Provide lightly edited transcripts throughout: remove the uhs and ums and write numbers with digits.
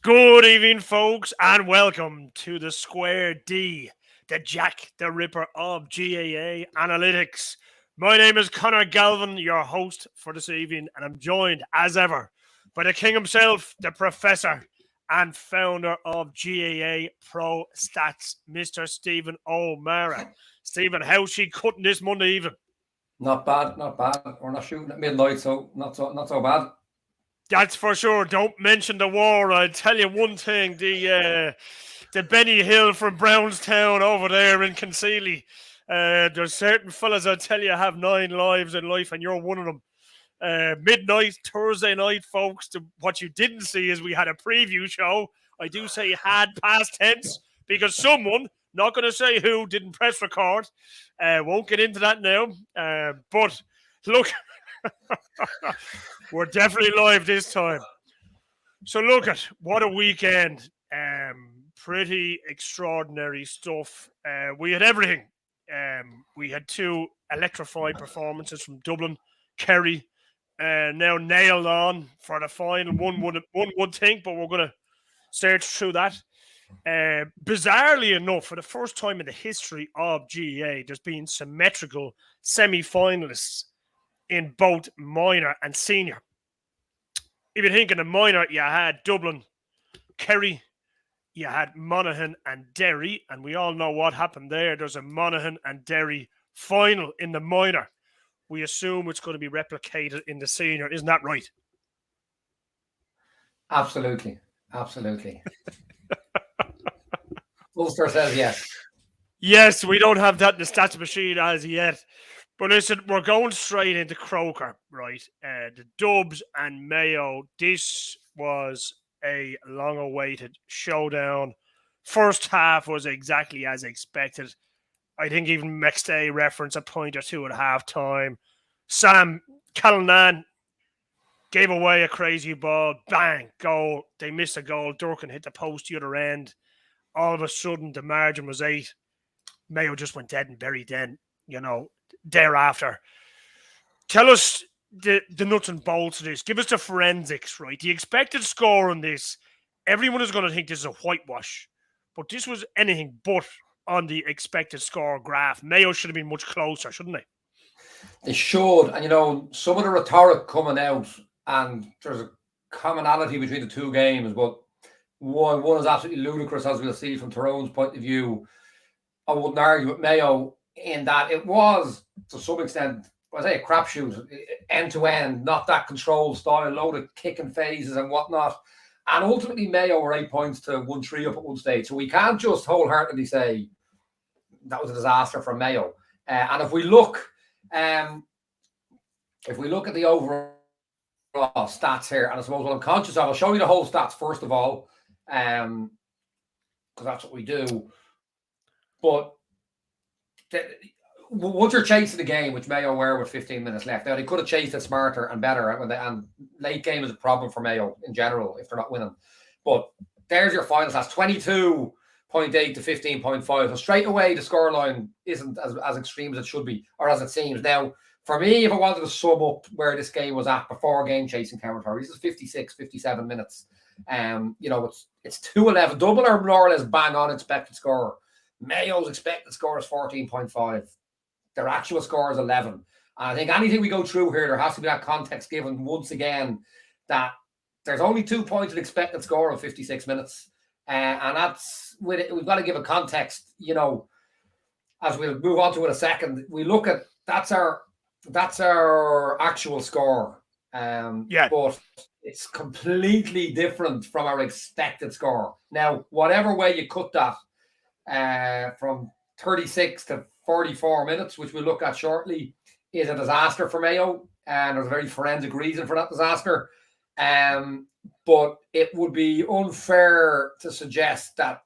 Good evening, folks, and welcome to the Square D, the Jack the Ripper of GAA Analytics. My name is Connor Galvin, your host for this evening, and I'm joined, as ever, by the king himself, the professor and founder of GAA Pro Stats, Mr. Stephen O'Mara. Stephen, how's she cutting this Monday evening? Not bad, not bad. We're not shooting at midnight, so not so bad. That's for sure. Don't mention the war. I'll tell you one thing: the Benny Hill from Brownstown over there in Concealy. There's certain fellas I tell you have 9 lives in life, and you're one of them. Midnight Thursday night, folks. What you didn't see is we had a preview show. I do say had past tense because someone, not going to say who, didn't press record. Won't get into that now. But look. We're definitely live this time. So look at what a weekend. Pretty extraordinary stuff. We had everything. We had 2 electrified performances from Dublin, Kerry, now nailed on for the final. One would think, but we're going to search through that. Bizarrely enough, for the first time in the history of GAA, there's been symmetrical semi-finalists in both minor and senior. If you think in the minor, you had Dublin, Kerry, you had Monaghan and Derry, and we all know what happened there. There's a Monaghan and Derry final in the minor. We assume it's going to be replicated in the senior. Isn't that right? Absolutely. Ulster says yes. Yes, we don't have that in the stats machine as yet. But listen, we're going straight into Croker, right? The Dubs and Mayo. This was a long-awaited showdown. First half was exactly as expected. I think even McStay referenced a point or two at halftime. Sam Callanan gave away a crazy ball. Bang, goal. They missed a goal. Durkin hit the post the other end. All of a sudden, the margin was 8. Mayo just went dead and buried then, thereafter. Tell us the nuts and bolts of this. Give us the forensics, right? The expected score on this, everyone is going to think this is a whitewash, but this was anything but on the expected score graph. Mayo should have been much closer, shouldn't they? They should. And, some of the rhetoric coming out, and there's a commonality between the 2 games, but one is absolutely ludicrous, as we'll see from Tyrone's point of view. I wouldn't argue with Mayo in that it was, to some extent, a crapshoot, end-to-end, not that controlled style, load of kicking phases and whatnot. And ultimately, Mayo were 8 points to 1-3 up at one stage. So we can't just wholeheartedly say that was a disaster for Mayo. And if we look at the overall stats here, and I suppose what I'm conscious of, I'll show you the whole stats first of all, because that's what we do. But once you're chasing the game, which Mayo were with 15 minutes left, now they could have chased it smarter and better. And late game is a problem for Mayo in general if they're not winning. But there's your final stats: 22.8 to 15.5. So straight away, the scoreline isn't as extreme as it should be, or as it seems. Now, for me, if I wanted to sum up where this game was at before game chasing territory, this is 56, 57 minutes. It's 2-11. Dublin are more or less bang on expected score. Mayo's expected score is 14.5. Their actual score is 11. And I think anything we go through here, there has to be that context given once again that there's only 2 points in expected score of 56 minutes. And that's with it. We've got to give a context, as we'll move on to in a second. We look at that's our actual score. But it's completely different from our expected score. Now, whatever way you cut that, from 36 to 44 minutes, which we'll look at shortly, is a disaster for Mayo. And there's a very forensic reason for that disaster. But it would be unfair to suggest that,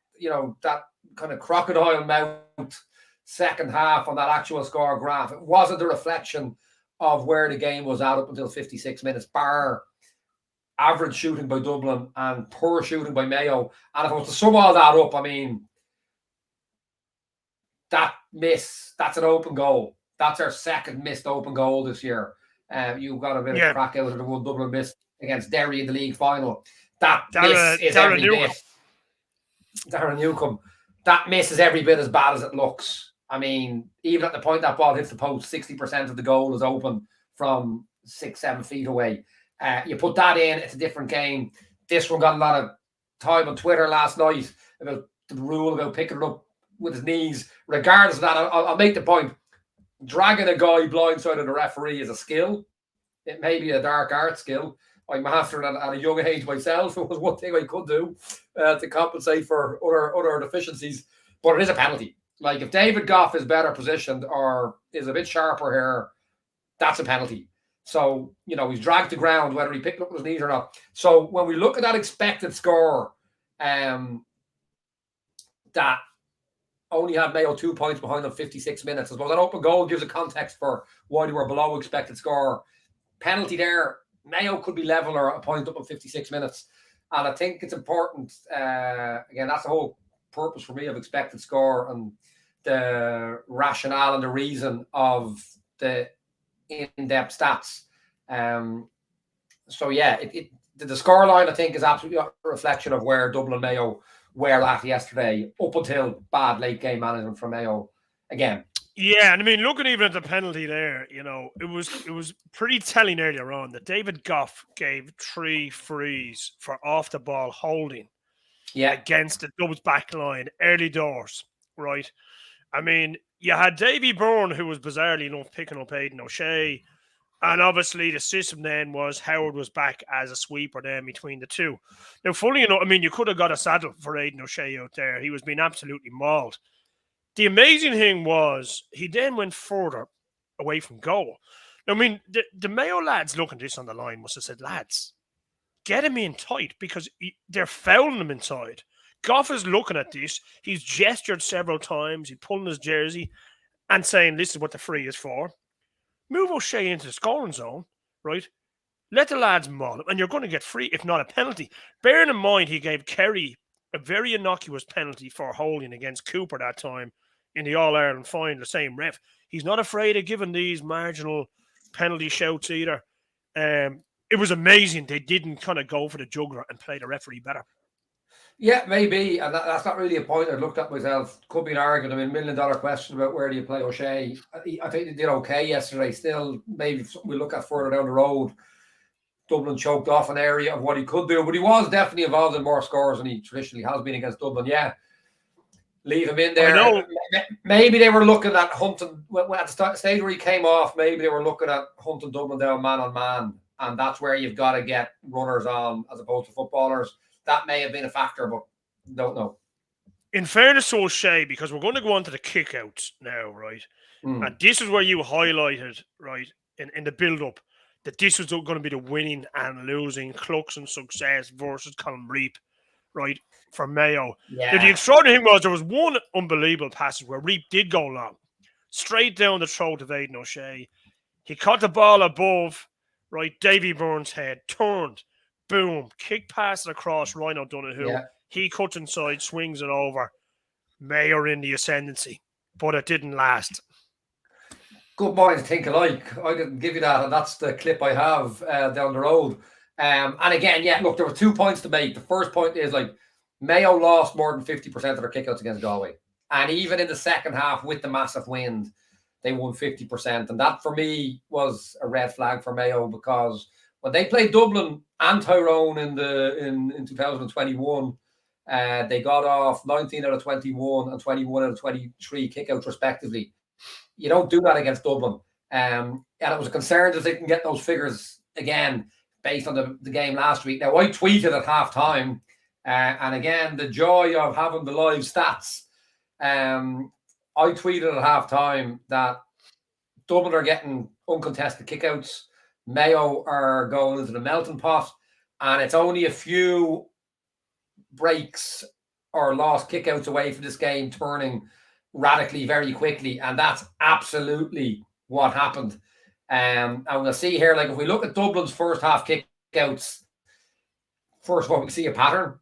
that kind of crocodile mouth second half on that actual score graph, it wasn't a reflection of where the game was at up until 56 minutes, bar average shooting by Dublin and poor shooting by Mayo. And if I was to sum all that up, I mean, that miss, that's an open goal. That's our second missed open goal this year. You got a bit of crack out of the one Dublin missed against Derry in the league final. That miss is every bit. Darren Newcombe, that miss is every bit as bad as it looks. I mean, even at the point that ball hits the post, 60% of the goal is open from 6-7 feet away. You put that in, it's a different game. This one got a lot of time on Twitter last night about the rule about picking it up with his knees. Regardless of that, I'll make the point. Dragging a guy blindside of the referee is a skill. It may be a dark art skill. I mastered it at a young age myself. It was one thing I could do to compensate for other deficiencies. But it is a penalty. Like, if David Goff is better positioned or is a bit sharper here, that's a penalty. So, you know, he's dragged to ground, whether he picked up his knees or not. So when we look at that expected score, that only had Mayo 2 points behind them 56 minutes. As well, that open goal gives a context for why they were below expected score. Penalty there, Mayo could be level or a point up in 56 minutes. And I think it's important, again, that's the whole purpose for me of expected score and the rationale and the reason of the in-depth stats. So yeah, the scoreline, I think, is absolutely a reflection of where Dublin Mayo were at yesterday, up until bad late game management from Mayo again. Yeah, and I mean, looking even at the penalty there, you know, it was pretty telling earlier on that David Goff gave 3 frees for off the ball holding against the Dubs back line early doors, right? I mean, you had Davy Byrne, who was bizarrely enough picking up Aidan O'Shea, and obviously the system then was Howard was back as a sweeper then between the two. Now, fully enough, I mean, you could have got a saddle for Aidan O'Shea out there. He was being absolutely mauled. The amazing thing was he then went further away from goal. I mean, the Mayo lads looking at this on the line must have said, lads, get him in tight because they're fouling him inside. Goff is looking at this. He's gestured several times. He's pulling his jersey and saying, this is what the free is for. Move O'Shea into the scoring zone, right? Let the lads maul him, and you're going to get free, if not a penalty. Bearing in mind, he gave Kerry a very innocuous penalty for holding against Cooper that time in the All-Ireland final, the same ref. He's not afraid of giving these marginal penalty shouts either. It was amazing they didn't kind of go for the juggler and play the referee better. Yeah, maybe, and that's not really a point I looked at myself. Could be an argument. I mean, $1 million question about where do you play O'Shea. I think they did okay yesterday. Still, maybe something we look at further down the road. Dublin choked off an area of what he could do, but he was definitely involved in more scores than he traditionally has been against Dublin. Yeah, leave him in there. Maybe they were looking at hunting at the stage where he came off. Maybe they were looking at hunting Dublin down man on man, and that's where you've got to get runners on as opposed to footballers. That may have been a factor, but don't know. In fairness to O'Shea, because we're going to go on to the kickouts now, right? And this is where you highlighted, right, in the build-up, that this was going to be the winning and losing Cluxon success versus Colin Reap, right, for Mayo. Yeah. Now, the extraordinary thing was there was one unbelievable passage where Reap did go long, straight down the throat of Aidan O'Shea. He caught the ball above, right, Davy Byrne's head, turned, boom, kick past it across Ryan O'Donoghue. Yeah. He cuts inside, swings it over. Mayo in the ascendancy, but it didn't last. Good boys think alike. I didn't give you that, and that's the clip I have down the road. And again, yeah, look, there were 2 points to make. The first point is, like, Mayo lost more than 50% of their kickouts against Galway. And even in the second half with the massive wind, they won 50%. And that, for me, was a red flag for Mayo, because when they played Dublin and Tyrone in 2021, they got off 19 out of 21 and 21 out of 23 kickouts respectively. You don't do that against Dublin. And it was a concern that they can get those figures again based on the game last week. Now, I tweeted at halftime, and again, the joy of having the live stats. I tweeted at halftime that Dublin are getting uncontested kickouts. Mayo are going into the melting pot, and it's only a few breaks or lost kickouts away from this game turning radically very quickly, and that's absolutely what happened. And we'll see here, like, if we look at Dublin's first half kickouts, first of all, we see a pattern.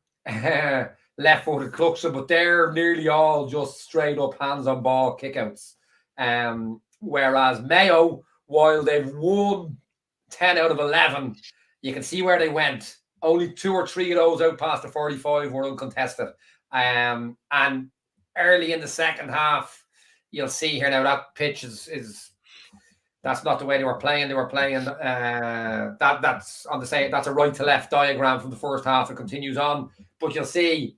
Left-footed Cluxon, but they're nearly all just straight up hands on ball kickouts. Whereas Mayo, while they've won 10 out of 11, you can see where they went. Only 2 or 3 of those out past the 45 were uncontested. And early in the second half, you'll see here now that pitch is that's not the way they were playing. They were playing that's on the same. That's a right to left diagram from the first half. It continues on, but you'll see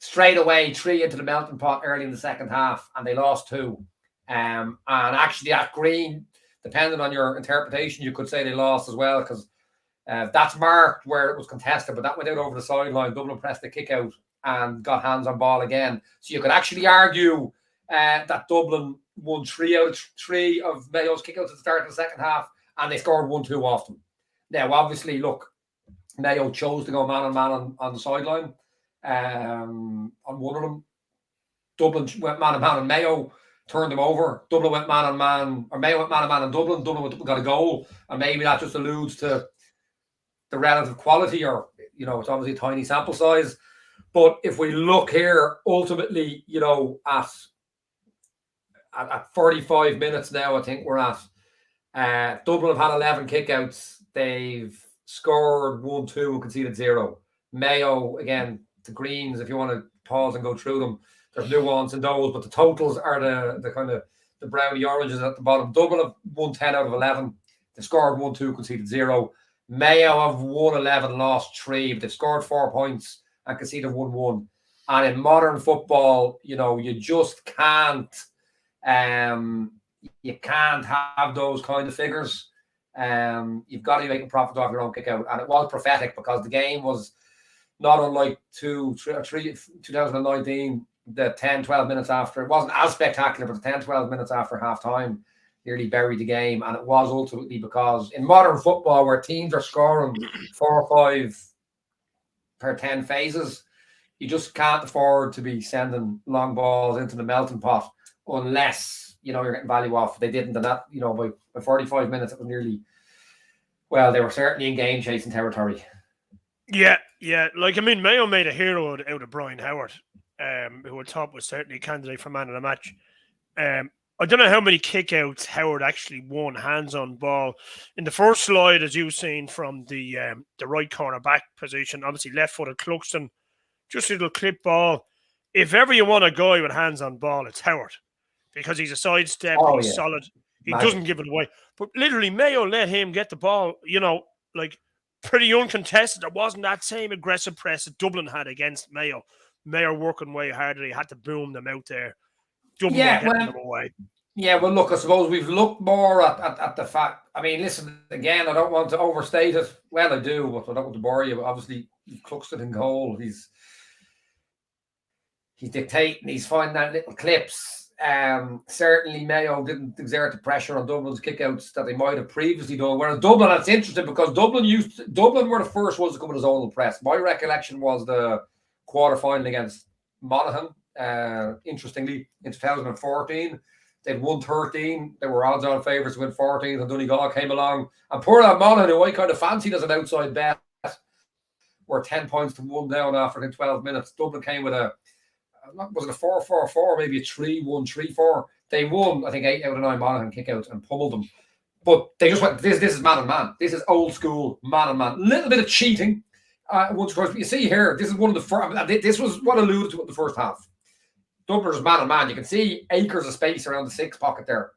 straight away 3 into the melting pot early in the second half, and they lost 2. And actually, that green, depending on your interpretation, you could say they lost as well, because that's marked where it was contested, but that went out over the sideline. Dublin pressed the kick out and got hands on ball again. So you could actually argue that Dublin won 3 out of 3 of Mayo's kickouts at the start of the second half, and they scored 1-2 off them. Now, obviously, look, Mayo chose to go man-on-man on the sideline on one of them. Dublin went man-on-man, and Mayo turned them over. Dublin went man-on-man, or Mayo went man-on-man on Dublin. Dublin got a goal, and maybe that just alludes to the relative quality, or, you know, it's obviously a tiny sample size. But if we look here, ultimately, you know, at 45 minutes now, I think we're at, Dublin have had 11 kickouts. They've scored 1-2 and conceded 0. Mayo, again, the greens, if you want to pause and go through them, there's nuance in those, but the totals are the kind of the brownie oranges at the bottom. Dublin have won 10 out of 11. They've scored 1-2, conceded 0. Mayo have won 11, lost 3, but they've scored 4 points and conceded 1-1. And in modern football, you know, you just can't have those kind of figures. You've got to be making profit off your own kick out. And it was prophetic, because the game was not unlike 2019, the 10-12 minutes after. It wasn't as spectacular, but the 10-12 minutes after half time nearly buried the game. And it was ultimately because in modern football, where teams are scoring 4 or 5 per 10 phases, you just can't afford to be sending long balls into the melting pot unless, you know, you're getting value off. They didn't, and that, you know, by 45 minutes, it was nearly, well, they were certainly in game chasing territory. Yeah. Like, I mean, Mayo made a hero out of Brian Howard, who I thought was certainly a candidate for man of the match. I don't know how many kickouts Howard actually won hands on ball. In the first slide, as you've seen from the right corner back position, obviously left footed Cluxton, just a little clip ball. If ever you want a guy with hands on ball, it's Howard, because he's a sidestep, he's solid, he doesn't give it away. But literally, Mayo let him get the ball, you know, like pretty uncontested. There wasn't that same aggressive press that Dublin had against Mayo. Mayo working way harder, he had to boom them out there. Dublin were getting them away. Yeah, well, look, I suppose we've looked more at the fact. I mean, listen, again, I don't want to overstate it. Well, I do, but I don't want to bore you. But obviously, Cluxton in goal. He's dictating. He's finding that little clips. Certainly, Mayo didn't exert the pressure on Dublin's kickouts that they might have previously done. Whereas Dublin, that's interesting, because Dublin were the first ones to come with a zonal press. My recollection was the quarter-final against Monaghan. Interestingly, in 2014. They'd won 13. They were odds-on favourites to win 14, and Donegal came along. And poor old Monaghan, who I kind of fancied as an outside bet, were 10 points to 1 down after 12 minutes. Dublin came with was it a 4-4-4, maybe a 3-1, 3-4. They won, I think, 8 out of 9 Monaghan kickouts and pummeled them. But they just went, this is man-on-man. This is old school man-on-man. A little bit of cheating once or twice. But you see here, this is one of the first, this was what alluded to in the first half. Dublin's man-on-man. You can see acres of space around the 6 pocket there.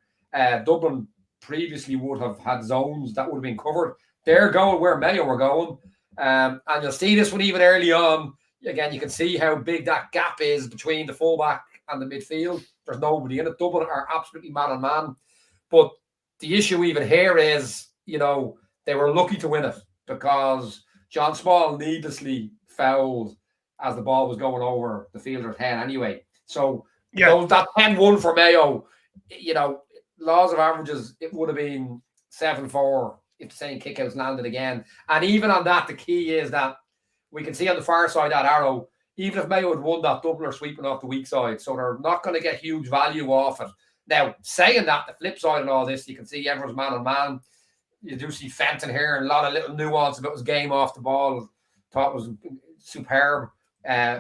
Dublin previously would have had zones that would have been covered. They're going where Mayo were going. And you'll see this one even early on. Again, you can see how big that gap is between the fullback and the midfield. There's nobody in it. Dublin are absolutely man-on-man. But the issue even here is, you know, they were lucky to win it, because John Small needlessly fouled as the ball was going over the fielder's head anyway. So that 10-1 for Mayo, you know, laws of averages, it would have been 7-4 if the same kickouts landed again. And even on that, the key is that we can see on the far side that arrow, even if Mayo had won that, Dublin are sweeping off the weak side. So they're not going to get huge value off it. Now, saying that, the flip side of all this, you can see everyone's man-on-man. You do see Fenton here, and a lot of little nuance about his game off the ball. Thought it was superb.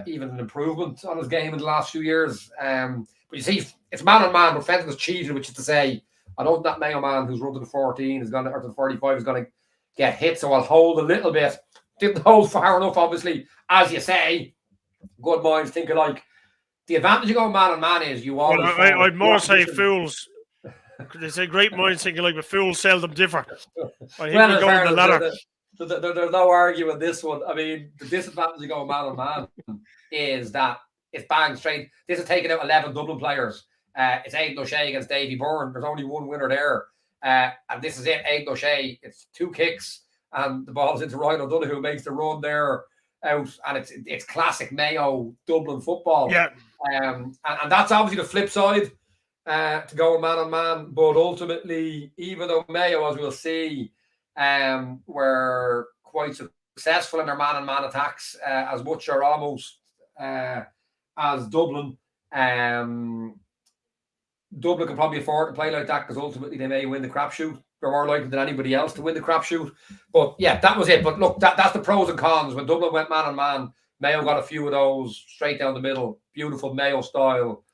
Even an improvement on his game in the last few years. But you see, it's man-on-man, but Fenton was cheated, which is to say, I don't think that Mayo man who's run to the 14 is going to, or to the 45 is going to get hit, so I'll hold a little bit. didn't hold far enough, obviously. As you say, good minds think alike. The advantage of going man on man is you always I'd more say fools. They say great minds think alike, but fools seldom differ. I think we go in the latter. There's no arguing this one. I mean, the disadvantage of going man on man is that it's bang straight. This is taking out 11 Dublin players. It's Aidan O'Shea against Davy Byrne. There's only one winner there. And this is it, Aidan O'Shea. It's 2 kicks and the ball's into Ryan O'Donoghue, who makes the run there out. And it's classic Mayo Dublin football. Yeah. And that's obviously the flip side to go man on man. But ultimately, even though Mayo, as we'll see, were quite successful in their man on man attacks, as much or almost as Dublin. Dublin can probably afford to play like that because ultimately they may win the crapshoot. They're more likely than anybody else to win the crapshoot. But yeah, that was it. But look, that's the pros and cons. When Dublin went man on man, Mayo got a few of those straight down the middle. Beautiful Mayo style.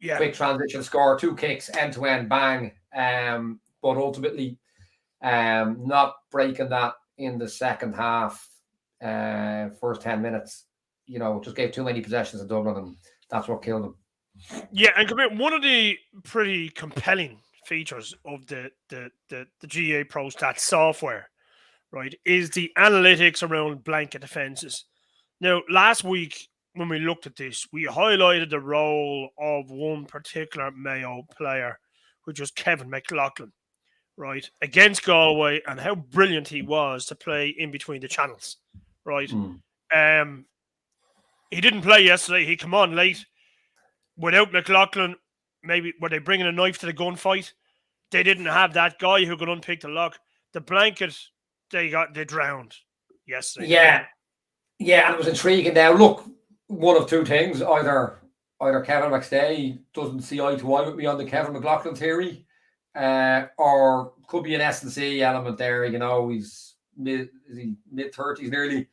Yeah. Quick transition score, 2 kicks, end to end, bang. But ultimately, not breaking that in the second half. First 10 minutes, just gave too many possessions to Dublin, and that's what killed them. Yeah, and one of the pretty compelling features of the GA Pro Stats software, right, is the analytics around blanket defenses. Now, last week when we looked at this, we highlighted the role of one particular Mayo player, which was Kevin McLaughlin, right, against Galway, and how brilliant he was to play in between the channels, right? He didn't play yesterday. He came on late. Without McLaughlin, maybe were they bringing a knife to the gunfight? They didn't have that guy who could unpick the lock. The blanket, they drowned yesterday. Yeah, and it was intriguing. Now, look, one of 2 things: either Kevin McStay doesn't see eye to eye with me on the Kevin McLaughlin theory, or could be an S&C element there. He's mid-30s nearly.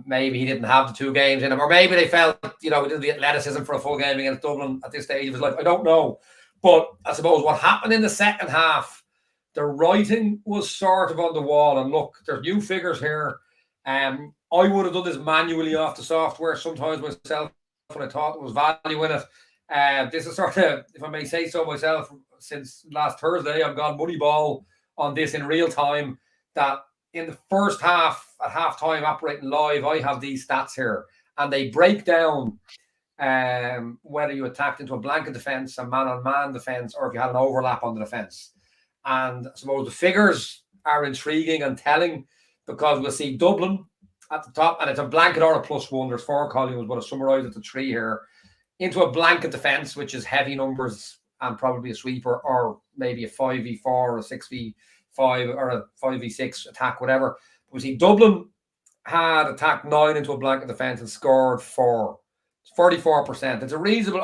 Maybe he didn't have the 2 games in him, or maybe they felt, he did the athleticism for a full game against Dublin at this stage of his life. I don't know. But I suppose what happened in the second half, the writing was sort of on the wall. And look, there's new figures here. I would have done this manually off the software sometimes myself when I thought there was value in it. This is sort of, if I may say so myself, since last Thursday, I've gone Moneyball on this in real time, that in the first half, at halftime, operating live, I have these stats here, and they break down whether you attacked into a blanket defense, a man-on-man defense, or if you had an overlap on the defense. And I suppose the figures are intriguing and telling, because we'll see Dublin at the top, and it's a blanket or a +1. There's 4 columns, but I summarise it to 3 here. Into a blanket defense, which is heavy numbers and probably a sweeper, or maybe a 5v4 or a 6v5 or a 5v6 attack, whatever. We see Dublin had attacked 9 into a blanket defense and scored 4. It's 44%. It's a reasonable,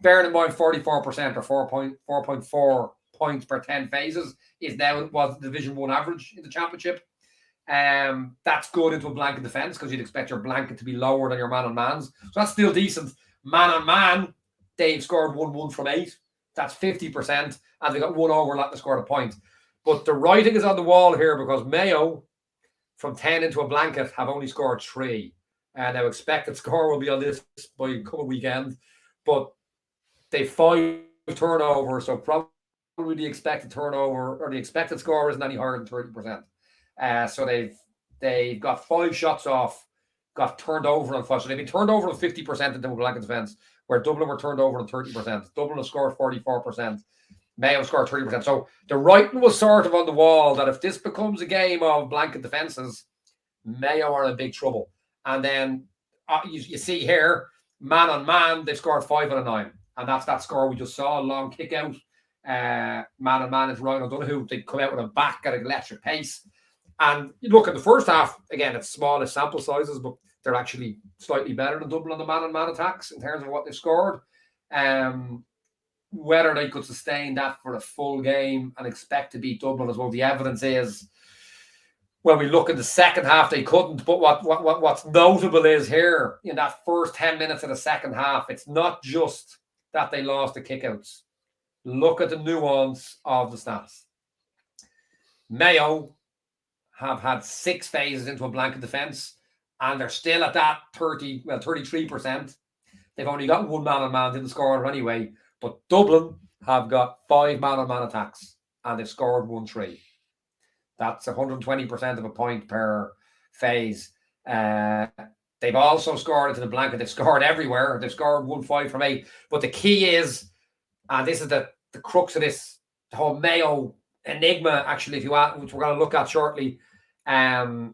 bearing in mind 44% or 4.4 points per 10 phases was the Division 1 average in the championship. That's good into a blanket defense, because you'd expect your blanket to be lower than your man-on-mans. So that's still decent. Man-on-man, they've scored 1-1 from 8. That's 50%. And they got 1 overlap to score a point. But the writing is on the wall here, because Mayo, from 10 into a blanket, have only scored 3. And our expected score will be on this by coming weekend. But they 5 turnovers, so probably the expected turnover, or the expected score isn't any higher than 30%. So they've got 5 shots off, got turned over on 5. So they've been turned over on 50% into a blanket defense, where Dublin were turned over on 30%. Dublin has scored 44%. Mayo scored 30%. So the writing was sort of on the wall that if this becomes a game of blanket defenses, Mayo are in big trouble. And then you see here, man on man, they've scored 5 out of 9. And that's that score we just saw, a long kick out. Man on man is Ryan O'Donoghue. They come out with a back at an electric pace. And you look at the first half, again, it's smallest sample sizes, but they're actually slightly better than Dublin on the man-on-man attacks in terms of what they've scored. Whether they could sustain that for a full game and expect to beat Dublin as well, the evidence is, when we look at the second half, they couldn't. But what's notable is here, in that first 10 minutes of the second half, it's not just that they lost the kickouts. Look at the nuance of the stats. Mayo have had 6 phases into a blanket defence, and they're still at that 33%. They've only got 1 man-on-man, didn't score anyway. But Dublin have got 5 man-on-man attacks, and they've scored 1-3. That's 120% of a point per phase. They've also scored into the blanket. They've scored everywhere. They've scored 1-5 from 8. But the key is, and this is the crux of this, the whole Mayo enigma, actually, if you want, which we're going to look at shortly. The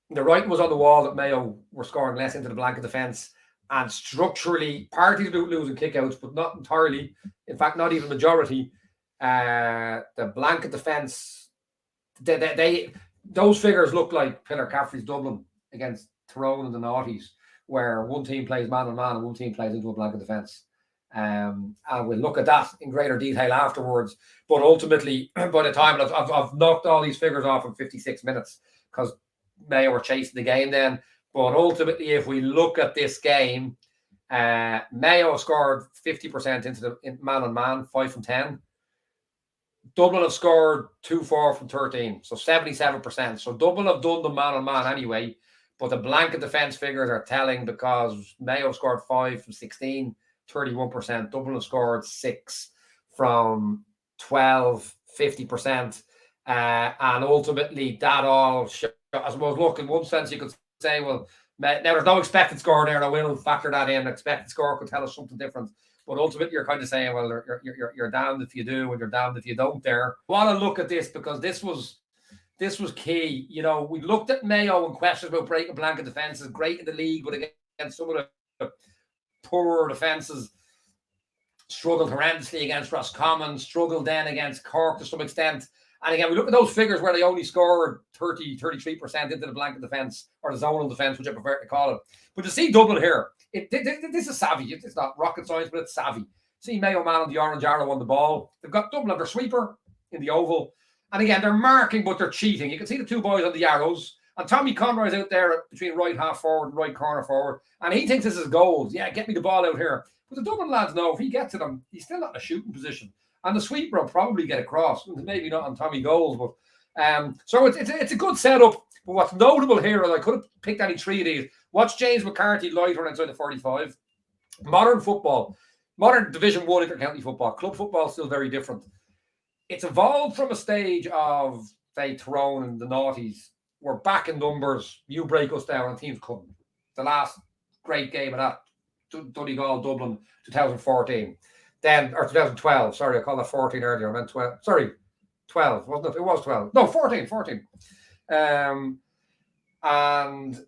writing was on the wall that Mayo were scoring less into the blanket defence. And structurally, parties about losing kickouts, but not entirely. In fact, not even majority. The blanket defence, those figures look like Pillar Caffrey's Dublin against Tyrone and the Naughties, where one team plays man-on-man and one team plays into a blanket defence. And we'll look at that in greater detail afterwards. But ultimately, by the time I've knocked all these figures off in 56 minutes, because Mayo were chasing the game then. But ultimately, if we look at this game, Mayo scored 50% into the man-on-man, 5 from 10. Dublin have scored 2-4 from 13, so 77%. So Dublin have done the man-on-man anyway, but the blanket defence figures are telling, because Mayo scored 5 from 16, 31%. Dublin have scored 6 from 12, 50%. And ultimately, that all, I suppose, look, in one sense, you could say, well, now there's no expected score there. I will factor that in. Expected score could tell us something different. But ultimately, you're kind of saying, well, you're damned if you do and you're damned if you don't there. I want to look at this because this was key. You know, we looked at Mayo and questions about breaking blanket defences, great in the league, but against some of the poorer defences, struggled horrendously against Roscommon, struggled then against Cork to some extent. And again, we look at those figures where they only scored 33% into the blanket defence, or the zonal defence, which I prefer to call it. But to see Dublin here, this is savvy. It's not rocket science, but it's savvy. See Mayo man on the orange arrow on the ball. They've got Dublin on their sweeper in the oval. And again, they're marking, but they're cheating. You can see the 2 boys on the arrows. And Tommy Conroy's out there between right half forward and right corner forward. And he thinks this is goals. Yeah, get me the ball out here. But the Dublin lads know if he gets to them, he's still not in a shooting position. And the sweeper will probably get across. Maybe not on Tommy goals, but so it's a good setup. But what's notable here is I could have picked any 3 of these. Watch James McCarthy loitering inside the 45. Modern football, modern Division 1 intercounty football, club football is still very different. It's evolved from a stage of, say, Tyrone and the Naughties. We're back in numbers. You break us down and teams couldn't. The last great game of that, Donegal, Dublin, 2014. Then, or 2012, sorry, I called that 14 earlier. I meant 12. Sorry, 12, wasn't it? It was 12. No, 14. And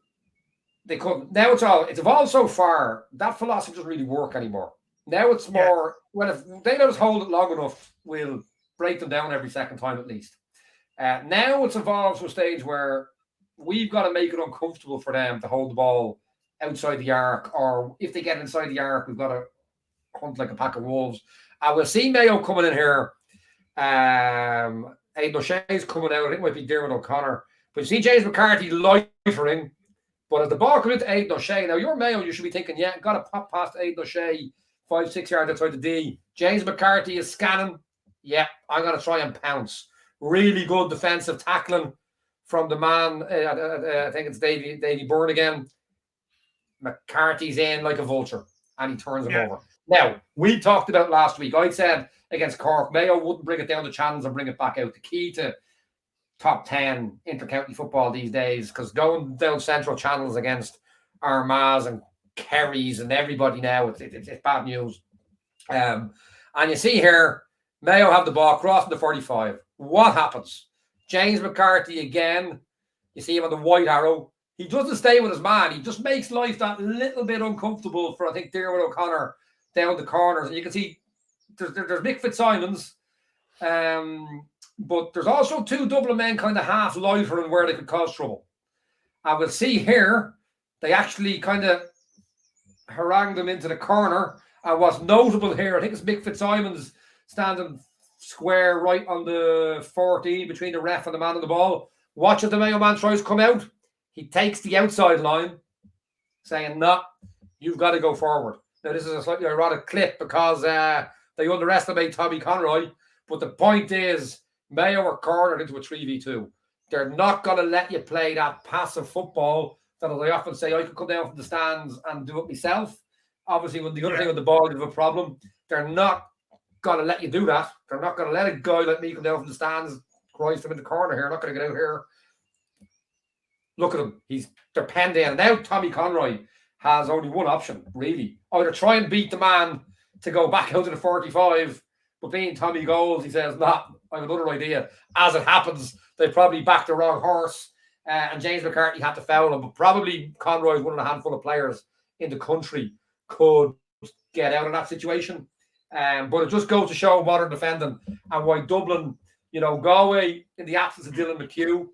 they couldn't. Now it's evolved so far, that philosophy doesn't really work anymore. Now it's more, well, if they let us hold it long enough, we'll break them down every second time at least. Now it's evolved to a stage where we've got to make it uncomfortable for them to hold the ball outside the arc, or if they get inside the arc, we've got to hunt like a pack of wolves. We'll see Mayo coming in here. Aidan O'Shea's coming out. I think it might be Dermot O'Connor. But you see James McCarthy loitering. But as the ball comes into Aidan O'Shea, now you're Mayo, you should be thinking, yeah, got to pop past Aidan O'Shea 5-6 yards outside the D. James McCarthy is scanning. Yeah, I'm going to try and pounce. Really good defensive tackling from the man. I think it's Davy Byrne again. McCarthy's in like a vulture, and he turns him over. Now, we talked about last week, I said against Cork, Mayo wouldn't bring it down the channels and bring it back out. The key to top 10 intercounty football these days, because going down central channels against Armaghs and Kerrys and everybody now, it's bad news. And you see here, Mayo have the ball crossing the 45. What happens? James McCarthy again, you see him on the white arrow. He doesn't stay with his man. He just makes life that little bit uncomfortable for, I think, Dermot O'Connor down the corners. And you can see there's Mick Fitzsimons. But there's also 2 Dublin men kind of half loitering where they could cause trouble. And we'll see here, they actually kind of harangued them into the corner. And what's notable here, I think it's Mick Fitzsimons standing square right on the 14 between the ref and the man on the ball. Watch if the Mayo man tries to come out. He takes the outside line, saying, no, you've got to go forward. Now, this is a slightly ironic clip because they underestimate Tommy Conroy. But the point is, Mayo were cornered into a 3v2. They're not going to let you play that passive football that, as I often say, I could come down from the stands and do it myself. Obviously, when the other thing with the ball, you have a problem. They're not going to let you do that. They're not going to let a guy like me come down from the stands, Christ, I'm in the corner here, not going to get out here. Look at him. They're penned in. And now Tommy Conroy has only one option, really. Either try and beat the man to go back out to the 45, but being Tommy goals, he says, nah, I have another idea. As it happens, they probably backed the wrong horse, and James McCarthy had to foul him, but probably Conroy is one of the handful of players in the country could get out of that situation. But it just goes to show modern defending and why Dublin, Galway, in the absence of Dylan McHugh,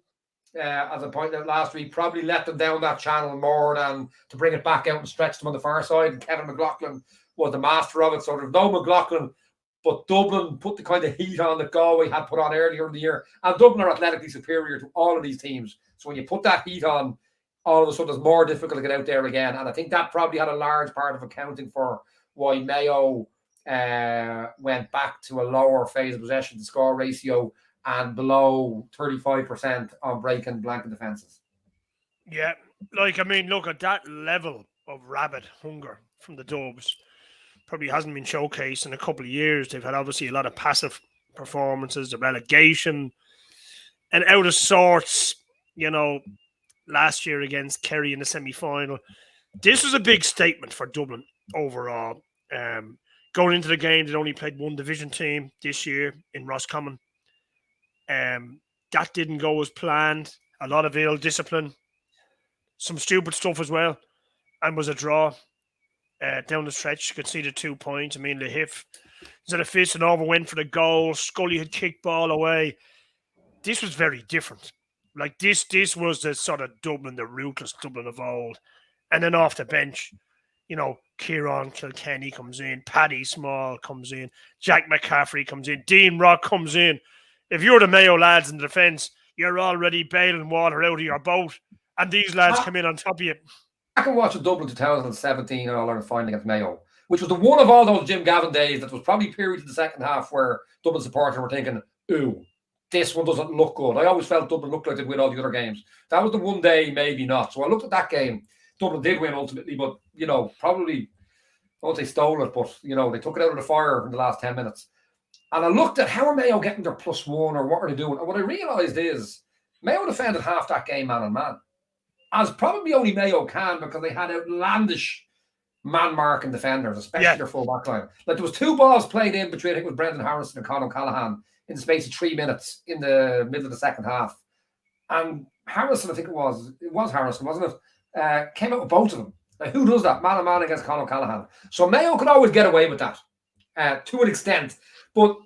as I pointed out last week, probably let them down that channel more than to bring it back out and stretch them on the far side. And Kevin McLaughlin was the master of it. So there's no McLaughlin, but Dublin put the kind of heat on that Galway had put on earlier in the year. And Dublin are athletically superior to all of these teams. So when you put that heat on, all of a sudden it's more difficult to get out there again. And I think that probably had a large part of accounting for why Mayo went back to a lower phase of possession to score ratio and below 35% on breaking blanket defences. Yeah, look at that level of rabid hunger from the Dubs. Probably hasn't been showcased in a couple of years. They've had obviously a lot of passive performances, the relegation, and out of sorts, last year against Kerry in the semi-final. This was a big statement for Dublin overall. Going into the game, they'd only played one division team this year in Roscommon. That didn't go as planned. A lot of ill discipline, some stupid stuff as well, and was a draw down the stretch. Conceded 2 points. I mean, Lehif was at a fist and over went for the goal. Scully had kicked ball away. This was very different. Like this was the sort of Dublin, the ruthless Dublin of old. And then off the bench, Kieran Kilkenny comes in, Paddy Small comes in, Jack McCaffrey comes in, Dean Rock comes in. If you're the Mayo lads in the defence, you're already bailing water out of your boat, and these lads come in on top of you. I can watch a Dublin 2017 All-Ireland final against Mayo, which was the one of all those Jim Gavin days that was probably period in the second half where Dublin supporters were thinking, ooh, this one doesn't look good. I always felt Dublin looked like they'd win all the other games. That was the one day, maybe not. So I looked at that game. Dublin did win ultimately, but, probably, I won't say stole it, but, they took it out of the fire in the last 10 minutes. And I looked at how are Mayo getting their +1 or what are they doing? And what I realised is Mayo defended half that game man on man, as probably only Mayo can because they had outlandish man-marking defenders, especially their full back line. Like there was 2 balls played in between, I think it was Brendan Harrison and Conor Callahan in the space of 3 minutes in the middle of the second half. And Harrison, I think it was Harrison, wasn't it? Came out with both of them. Like, who does that? Man on man against Conor Callahan. So Mayo could always get away with that to an extent. But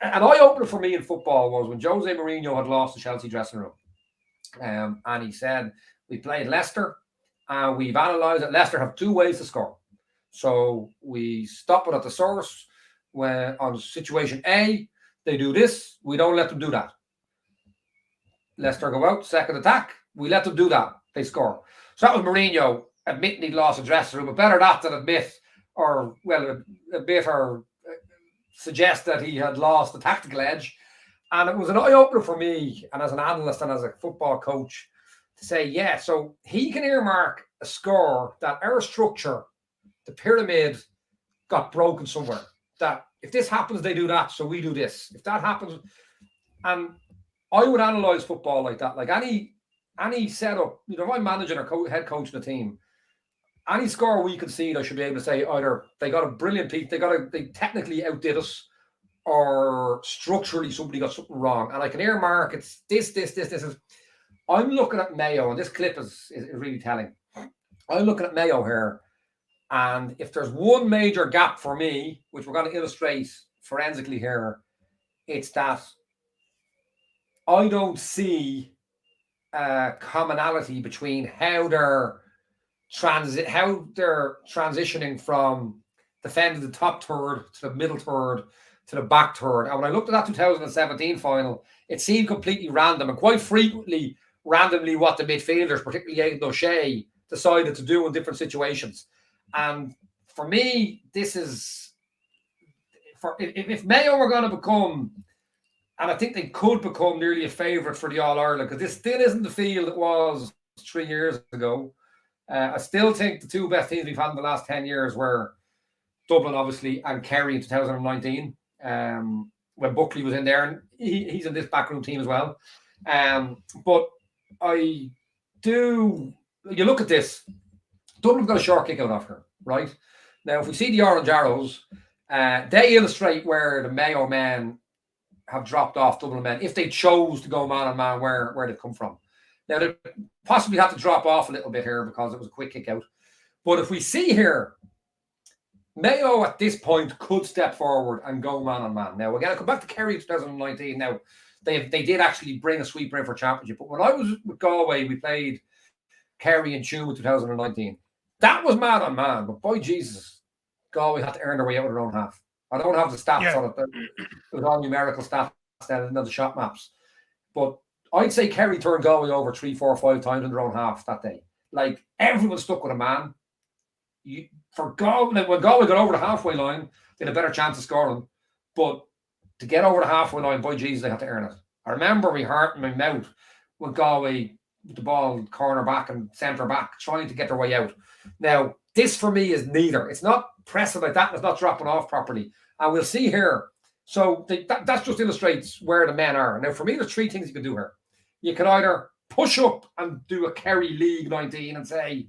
an eye-opener for me in football was when Jose Mourinho had lost the Chelsea dressing room. And he said, we played Leicester and we've analysed that Leicester have 2 ways to score. So we stop it at the source when on situation A, they do this, we don't let them do that. Leicester go out, second attack, we let them do that, they score. So that was Mourinho admitting he'd lost the dressing room, but better that than admit or suggest that he had lost the tactical edge. And it was an eye-opener for me, and as an analyst and as a football coach, to say, so he can earmark a score that our structure, the pyramid, got broken somewhere. That if this happens, they do that, so we do this. If that happens, and I would analyse football like that. Like any setup, if I'm managing or head coaching a team, any score we concede, I should be able to say either they got a brilliant piece, they technically outdid us, or structurally somebody got something wrong. And I can earmark it's this. I'm looking at Mayo, and this clip is really telling. I'm looking at Mayo here, and if there's one major gap for me, which we're going to illustrate forensically here, it's that I don't see a commonality between how they're transitioning from defending the top third to the middle third to the back third. And when I looked at that 2017 final, it seemed completely random, and quite frequently randomly what the midfielders, particularly Aidan O'Shea, decided to do in different situations. And for me, this is if Mayo were going to become And I think they could become nearly a favourite for the All-Ireland, because this still isn't the field it was 3 years ago. I still think the two best teams we've had in the last 10 years were Dublin, obviously, and Kerry in 2019, when Buckley was in there, and he's in this backroom team as well. But I do, you look at this, Dublin have got a short kick out of her, right? Now, if we see the Orange Arrows, they illustrate where the Mayo men have dropped off Dublin men, if they chose to go man-on-man, where they've come from. Now, they possibly have to drop off a little bit here because it was a quick kick out. But if we see here, Mayo at this point could step forward and go man-on-man. Now, again, I'll come back to Kerry 2019. Now, they did actually bring a sweeper in for championship. But when I was with Galway, we played Kerry and Tuam in 2019. That was man-on-man. But boy, Jesus, Galway had to earn their way out of their own half. I don't have the stats on it. It was all numerical stats and the shot maps. But I'd say Kerry turned Galway over 3, 4, 5 times in their own half that day. Like, everyone stuck with a man. For Galway, when Galway got over the halfway line, they had a better chance of scoring. But to get over the halfway line, boy, Jesus, they had to earn it. I remember my heart and my mouth with Galway, with the ball corner back and centre back, trying to get their way out. Now, this for me is neither. It's not pressing like that, and it's not dropping off properly. And we'll see here. So that just illustrates where the men are. Now, for me, there's 3 things you can do here. You can either push up and do a Kerry League 19 and say,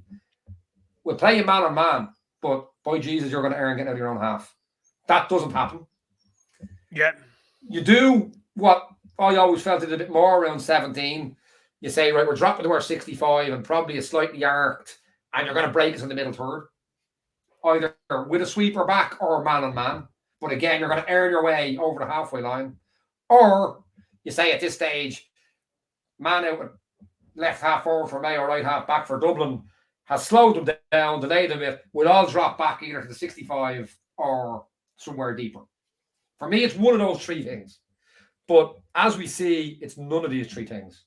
we'll play you man-on-man, but boy, Jesus, you're going to earn getting out of your own half. That doesn't happen. Yeah. You do what I always felt it a bit more around 17. You say, right, we're dropping to our 65 and probably a slightly arced, and you're going to break us in the middle third. Either with a sweeper back or man-on-man. But again, you're going to earn your way over the halfway line. Or you say at this stage, man out with left half forward for Mayo, right half back for Dublin, has slowed them down, delayed them a bit. We'll all drop back either to the 65 or somewhere deeper. For me, it's one of those 3 things. But as we see, it's none of these 3 things.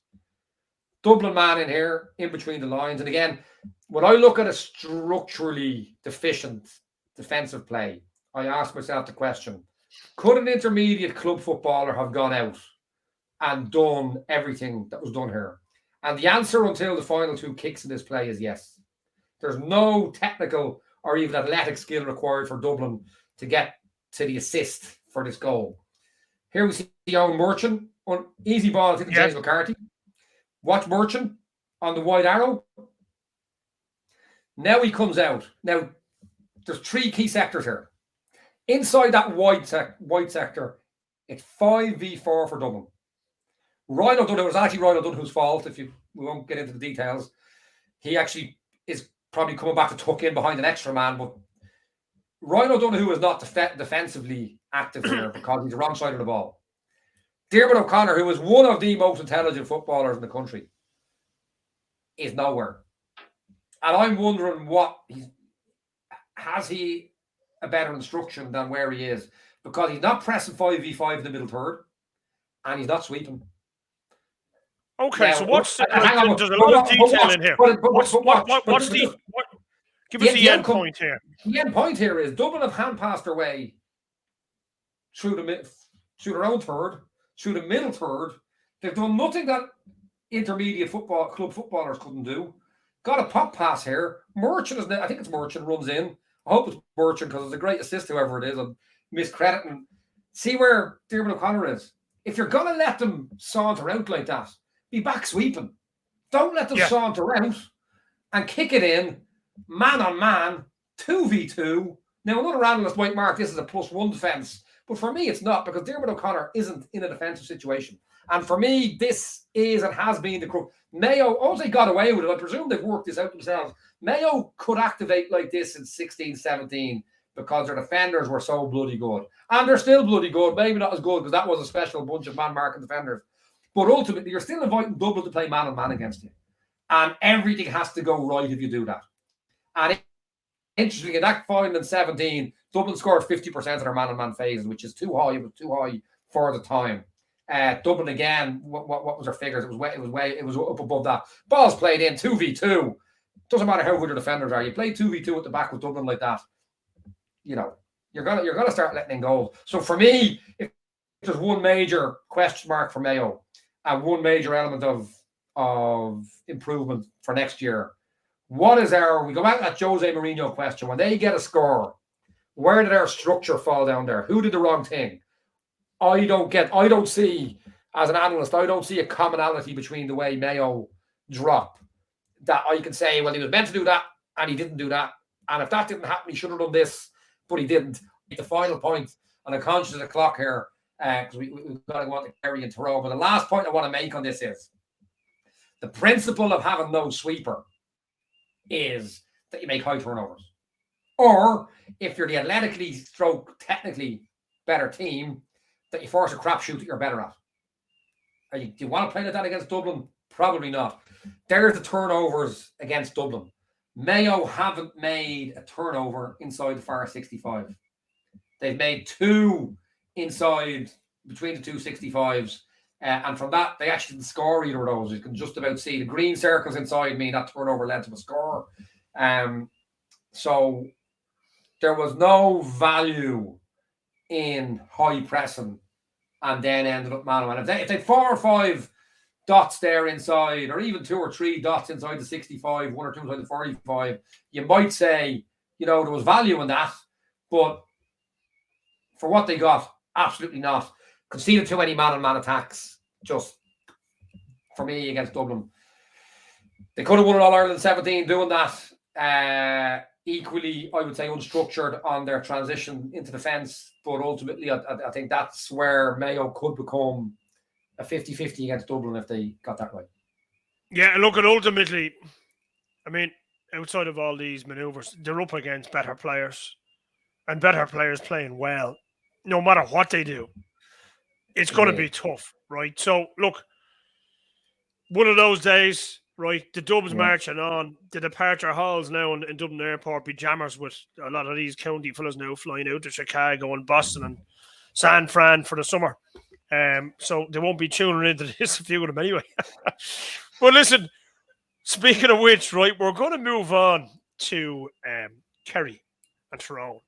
Dublin man in here, in between the lines. And again, when I look at a structurally deficient defensive play, I ask myself the question, could an intermediate club footballer have gone out and done everything that was done here? And the answer until the final 2 kicks in this play is yes. There's no technical or even athletic skill required for Dublin to get to the assist for this goal. Here we see Owen Merchant on easy ball to James McCarthy. Watch Merchant on the wide arrow. Now he comes out. Now, there's 3 key sectors here. Inside that wide sector, it's 5v4 for Dublin. Ryan O'Donoghue, it was actually Ryan O'Donoghue's fault, we won't get into the details. He actually is probably coming back to tuck in behind an extra man, but Ryan O'Donoghue is not defensively active here because he's the wrong side of the ball. Diarmuid O'Connor, who is one of the most intelligent footballers in the country, is nowhere. And I'm wondering has he a better instruction than where he is? Because he's not pressing 5v5 in the middle third, and he's not sweeping. Okay, now, so what's there's a lot of detail in here. Give us the end point here. The end point here is Dublin have hand passed their way through their own third, through the middle third. They've done nothing that intermediate club footballers couldn't do. Got a pop pass here. Merchant I think it's Merchant runs in. I hope it's Merchant because it's a great assist, whoever it is. I'm miscrediting. See where Diarmuid O'Connor is. If you're going to let them saunter out like that, be back sweeping. Don't let them saunter out and kick it in, man on man, 2v2. Now, another analyst might mark this as a +1 defence, but for me, it's not, because Diarmuid O'Connor isn't in a defensive situation. And for me, this is and has been the crux. Mayo, also they got away with it. I presume they've worked this out themselves. Mayo could activate like this in 16, 17 because their defenders were so bloody good. And they're still bloody good. Maybe not as good because that was a special bunch of man-marking defenders. But ultimately, you're still inviting Dublin to play man-on-man against you. And everything has to go right if you do that. And interestingly, in that final in 17, Dublin scored 50% of their man-on-man phases, which is too high. It was too high for the time. Dublin again, what was their figures? It was up above that. Balls played in 2v2. Doesn't matter how good your defenders are. You play 2v2 at the back with Dublin like that, you're gonna start letting in goals. So for me, if there's one major question mark for Mayo and one major element of improvement for next year. What is we go back to that Jose Mourinho question. When they get a score, where did our structure fall down there? Who did the wrong thing? I don't see, as an analyst, I don't see a commonality between the way Mayo drop that I can say, well, he was meant to do that and he didn't do that. And if that didn't happen, he should have done this, but he didn't. The final point, and I'm conscious of the clock here, because we've got to go on to Kerry and Tyrone. But the last point I want to make on this is the principle of having no sweeper is that you make high turnovers. Or if you're the athletically stroke technically better team, that you force a crapshoot that you're better at. Do you want to play like that against Dublin? Probably not. There's the turnovers against Dublin. Mayo haven't made a turnover inside the far 65. They've made 2 inside between the 2 65s. And from that, they actually didn't score either of those. You can just about see the green circles inside me. That turnover led to a score. So there was no value in high pressing and then ended up man-to-man. If they 4 or 5 dots there inside, or even 2 or 3 dots inside the 65, 1 or 2 inside the 45, you might say, there was value in that. But for what they got, absolutely not. Conceded too many man-on-man attacks, just for me, against Dublin. They could have won All-Ireland 17 doing that. Equally, I would say, unstructured on their transition into defence. But ultimately, I think that's where Mayo could become a 50-50 against Dublin if they got that right. Yeah, and look, at ultimately, I mean, outside of all these manoeuvres, they're up against better players, and better players playing well, no matter what they do. It's going to be tough, right? So, look, one of those days, right, the Dubs marching on, the departure halls now in Dublin Airport be jammers with a lot of these county fellas now flying out to Chicago and Boston and San Fran for the summer. So they won't be tuning into this, a few of them anyway. But listen, speaking of which, right, we're going to move on to Kerry and Tyrone,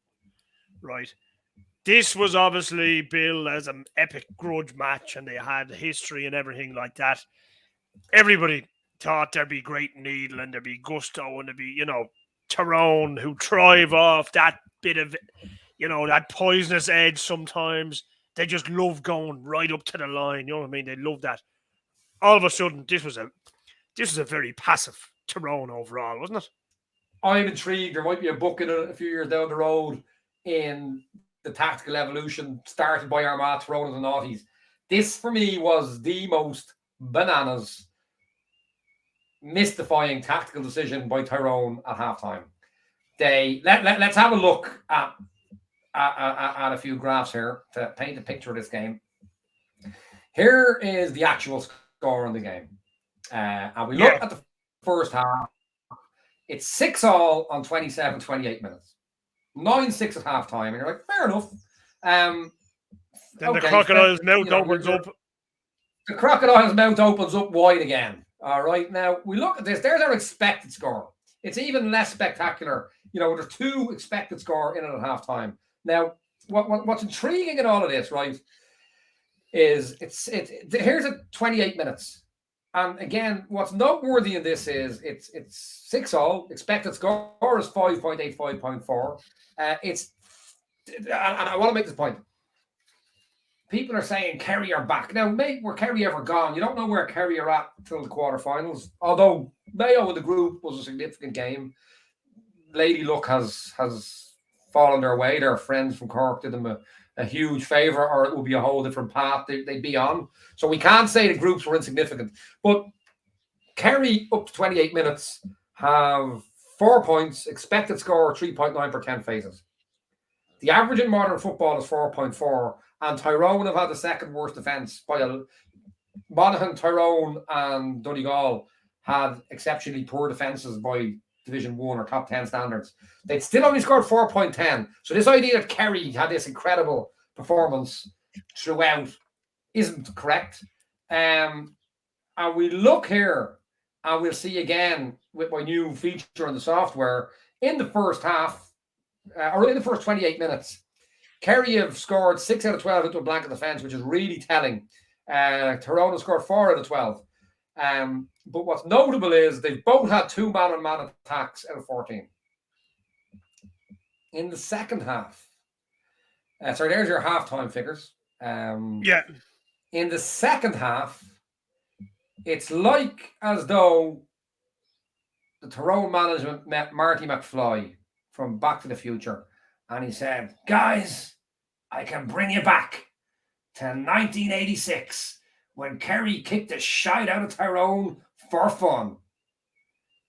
right? This was obviously billed as an epic grudge match, and they had history and everything like that. Everybody thought there'd be great needle and there'd be gusto and there'd be, Tyrone who thrive off that bit of, that poisonous edge sometimes. They just love going right up to the line. You know what I mean? They love that. All of a sudden, this was a very passive Tyrone overall, wasn't it? I'm intrigued. There might be a book in a few years down the road in the tactical evolution started by Armagh, Tyrone and the Naughties. This, for me, was the most bananas, mystifying tactical decision by Tyrone at halftime. Let's have a look at a few graphs here to paint a picture of this game. Here is the actual score in the game. And we look at the first half. It's 6-all on 28 minutes. 9-6 at halftime. And you're like, fair enough. Then the crocodile's mouth opens up. The crocodile's mouth opens up wide again. All right. Now, we look at this. There's our expected score. It's even less spectacular. There's 2 expected score in it at halftime. Now, what's intriguing in all of this, right, is here's a 28 minutes. And again, what's noteworthy in this is it's 6-all. Expected score is 5.8, 5.4. And I want to make this point. People are saying Kerry are back. Now, mate, were Kerry ever gone? You don't know where Kerry are at until the quarterfinals. Although Mayo in the group was a significant game. Lady Luck has fallen their way. Their friends from Cork did them a huge favour, or it will be a whole different path they'd be on. So we can't say the groups were insignificant. But Kerry, up to 28 minutes, have 4 points, expected score 3.9 per 10 phases. The average in modern football is 4.4, and Tyrone have had the second worst defence. Monaghan, Tyrone, and Donegal had exceptionally poor defences by Division 1 or top 10 standards. They'd still only scored 4.10. So this idea that Kerry had this incredible performance throughout isn't correct. And we look here, and we'll see again with my new feature in the software, in the first half, or in the first 28 minutes, Kerry have scored 6 out of 12 into a blanket defence, which is really telling. Tyrone has scored 4 out of 12. But what's notable is they've both had 2 man-on-man attacks out of 14. In the second half, sorry, there's your halftime figures. Yeah. In the second half, it's like as though the Tyrone management met Marty McFly from Back to the Future, and he said, "Guys, I can bring you back to 1986 when Kerry kicked the shite out of Tyrone for fun.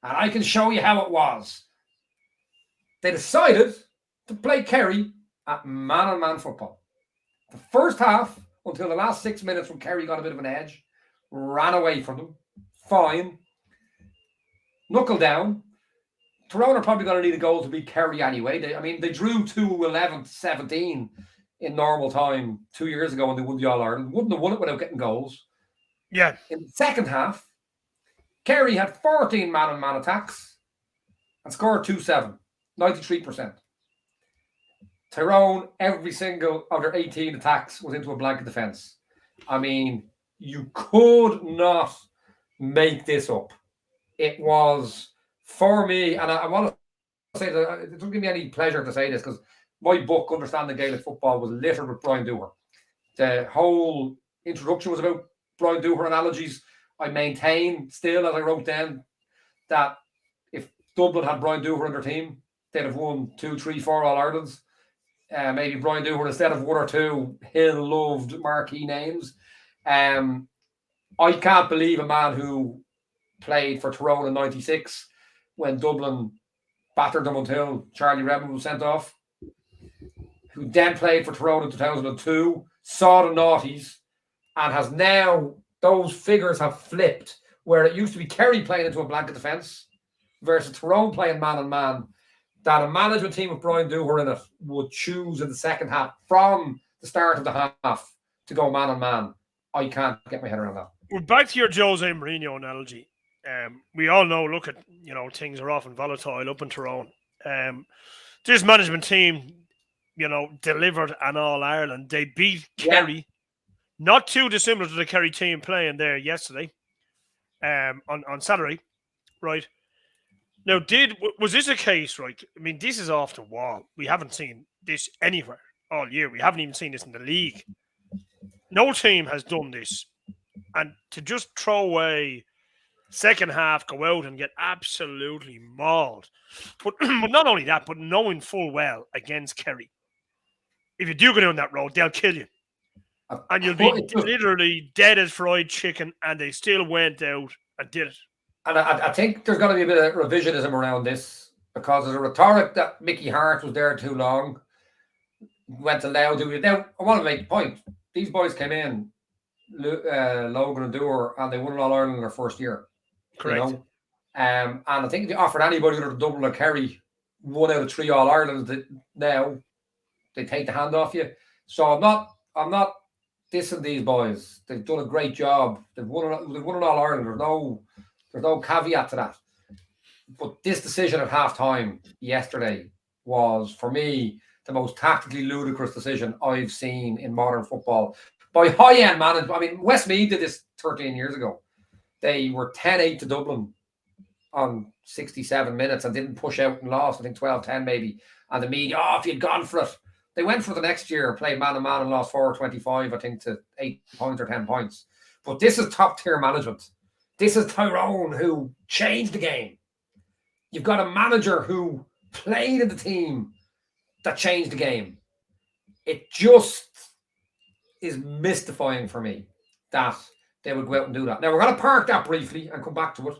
And I can show you how it was." They decided to play Kerry at man-on-man football. The first half, until the last 6 minutes when Kerry got a bit of an edge, ran away from them. Fine. Knuckle down. Tyrone are probably going to need a goal to beat Kerry anyway. They drew 2-11-17 in normal time 2 years ago when they won the All-Ireland. Wouldn't have won it without getting goals. Yeah. In the second half, Kerry had 14 man-on-man attacks and scored 2-7, 93%. Tyrone, every single of their 18 attacks was into a blanket defence. I mean, you could not make this up. It was, for me, and I want to say that it doesn't give me any pleasure to say this because my book, Understanding Gaelic Football, was littered with Brian Dooher. The whole introduction was about Brian Dooher analogies. I maintain still, as I wrote down, that if Dublin had Brian Dooher on their team, they'd have won 2, 3, 4 All-Irelands. Maybe Brian Dooher, instead of 1 or 2 Hill-loved marquee names. I can't believe a man who played for Tyrone in 96 when Dublin battered them until Charlie Redmond was sent off, who then played for Tyrone in 2002, saw the noughties, and has now, those figures have flipped, where it used to be Kerry playing into a blanket defence versus Tyrone playing man-on-man, that a management team with Brian Dooher in it would choose in the second half from the start of the half to go man-on-man. I can't get my head around that. Well, back to your Jose Mourinho analogy. We all know, look at, things are often volatile up in Tyrone. This management team, delivered an All-Ireland. They beat Kerry, not too dissimilar to the Kerry team playing there yesterday, on Saturday, right? Now, was this a case, right? I mean, this is off the wall. We haven't seen this anywhere all year. We haven't even seen this in the league. No team has done this. And to just throw away second half, go out and get absolutely mauled. But not only that, but knowing full well against Kerry, if you do go down that road, they'll kill you. And you'll be literally dead as fried chicken, and they still went out and did it. And I think there's going to be a bit of revisionism around this because there's a rhetoric that Mickey Hart was there too long, went allowed to do it. Now, I want to make a point. These boys came in, Logan and Dooher, and they won an All-Ireland in their first year. Correct. And I think if they offered anybody other than Dublin or Kerry 1 out of 3 All-Irelands, now they take the hand off you. So I'm not dissing these boys. They've done a great job. They've won an All-Ireland. There's no caveat to that. But this decision at halftime yesterday was, for me, the most tactically ludicrous decision I've seen in modern football by high-end management. I mean, Westmeath did this 13 years ago. They were 10-8 to Dublin on 67 minutes and didn't push out and lost, I think 12-10 maybe. And the media, if you'd gone for it. They went for the next year, played man-on-man and lost 4-25, I think, to 8 points or 10 points. But this is top-tier management. This is Tyrone, who changed the game. You've got a manager who played in the team that changed the game. It just is mystifying for me that they would go out and do that. Now, we're going to park that briefly and come back to it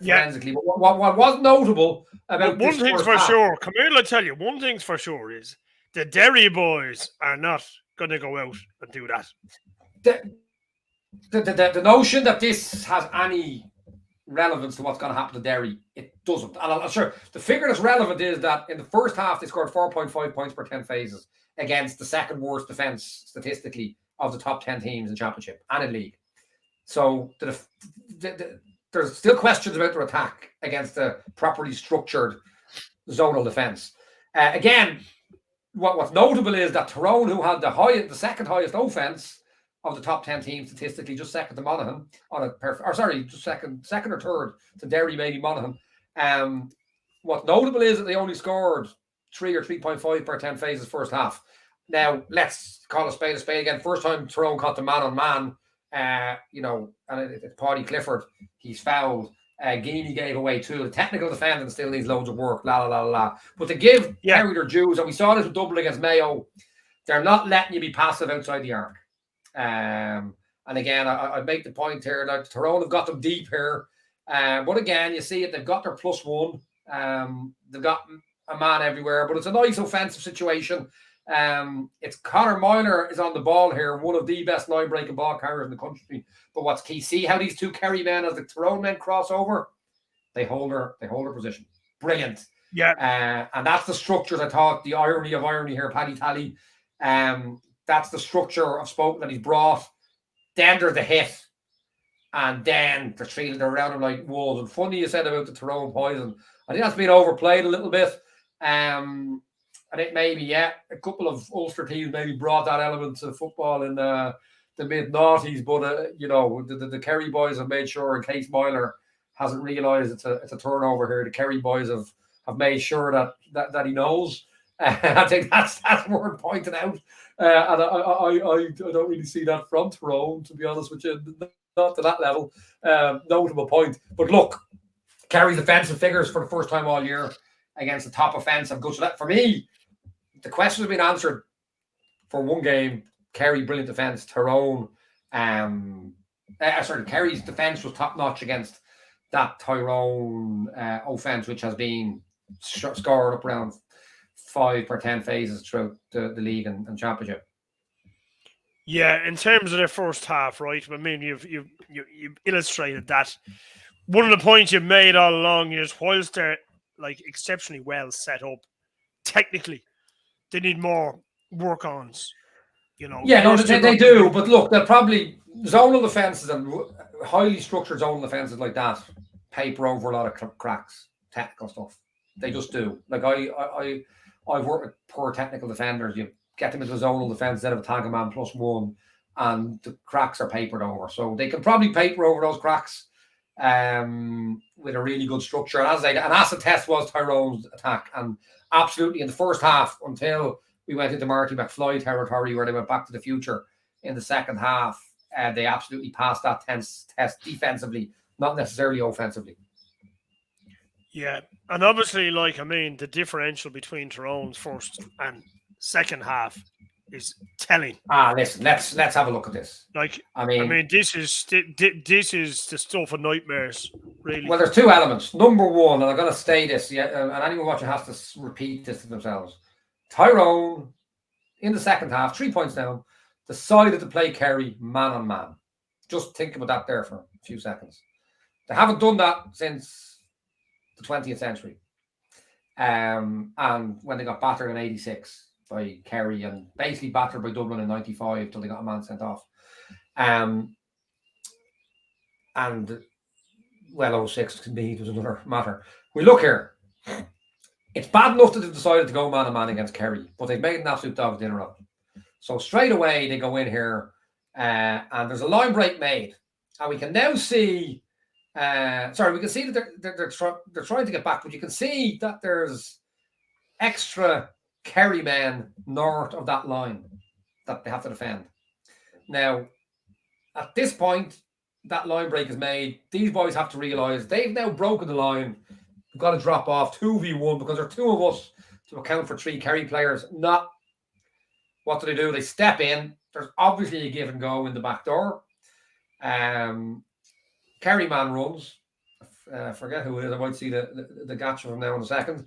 forensically. But what was notable about one thing's for sure, Camille, I tell you, one thing's for sure is the Derry boys are not going to go out and do that. The notion that this has any relevance to what's going to happen to Derry, it doesn't. And I'm sure the figure that's relevant is that in the first half, they scored 4.5 points per 10 phases against the second worst defence statistically of the top 10 teams in Championship and in League. So there's still questions about their attack against the properly structured zonal defence. Again, what's notable is that Tyrone, who had the second highest offense of the top 10 teams statistically, just second to Monaghan just second or third to Derry, maybe Monaghan. What's notable is that they only scored 3 or 3.5 per 10 phases first half. Now, let's call a spade again. First time Tyrone caught the man on man, and it's Paddy Clifford. He's fouled. Geaney gave away 2. The technical defending still needs loads of work. But to give Kerry their dues, and we saw this with Dublin against Mayo, they're not letting you be passive outside the arc. And again, I make the point here that Tyrone have got them deep here. But again, you see it, they've got their +1. They've got a man everywhere, but it's a nice offensive situation. It's Conor Moyler is on the ball here, one of the best line-breaking ball carriers in the country. But what's key, see how these two Kerry men, as the Tyrone men cross over, they hold their position. Brilliant. Yeah. And that's the structures. I thought the irony of irony here, Paddy Tally. That's the structure of Spoken that he's brought. Then there's the hit. And then they're around him like wolves. And funny you said about the Tyrone poison. I think that's been overplayed a little bit. I think maybe, a couple of Ulster teams maybe brought that element to football in the mid-noughties. But, the Kerry boys have made sure, in case Moyler hasn't realised it's a turnover here, the Kerry boys have made sure that he knows. I think that's worth pointing out. And I don't really see that from Tyrone, to be honest with you. Not to that level. Notable point. But look, Kerry's offensive figures for the first time all year against the top offensive. So that, for me, the question has been answered for one game. Kerry, brilliant defence. Tyrone, Kerry's defence was top-notch against that Tyrone offence, which has been scored up around 5 per 10 phases throughout the league and championship. Yeah, in terms of their first half, right? I mean, you've illustrated that. One of the points you've made all along is, whilst they're exceptionally well set up technically, they need more work-ons. Yeah, no, they do. But look, they'll probably zonal defenses and highly structured zonal defenses like that paper over a lot of cracks, technical stuff. They just do. Like I've worked with poor technical defenders. You get them into a zonal defense instead of a tag man +1, and the cracks are papered over. So they can probably paper over those cracks with a really good structure. And an acid test was Tyrone's attack, and absolutely in the first half until we went into Marty McFly territory where they went back to the future in the second half, they absolutely passed that test defensively, not necessarily offensively. Yeah, and obviously, the differential between Tyrone's first and second half is telling. Listen, let's have a look at this. This is the stuff of nightmares, really. Well, there's two elements. Number one, and I'm going to say this, and anyone watching has to repeat this to themselves. Tyrone, in the second half, 3 points down, decided to play Kerry man on man. Just think about that there for a few seconds. They haven't done that since the 20th century. And when they got battered in 86 by Kerry and basically battered by Dublin in 95 till they got a man sent off. 06 indeed was another matter. We look here. It's bad enough that they've decided to go man on man against Kerry, but they've made an absolute dog's dinner of it. So straight away they go in here, and there's a line break made, and we can now see. We can see that they're trying to get back, but you can see that there's extra Kerry men north of that line that they have to defend. Now, at this point, that line break is made. These boys have to realise they've now broken the line. We've got to drop off 2v1 because there are two of us to account for 3 Kerry players. Not what do? They step in. There's obviously a give and go in the back door. Kerry man runs. Forget who it is. I might see the gotcha from now in a second.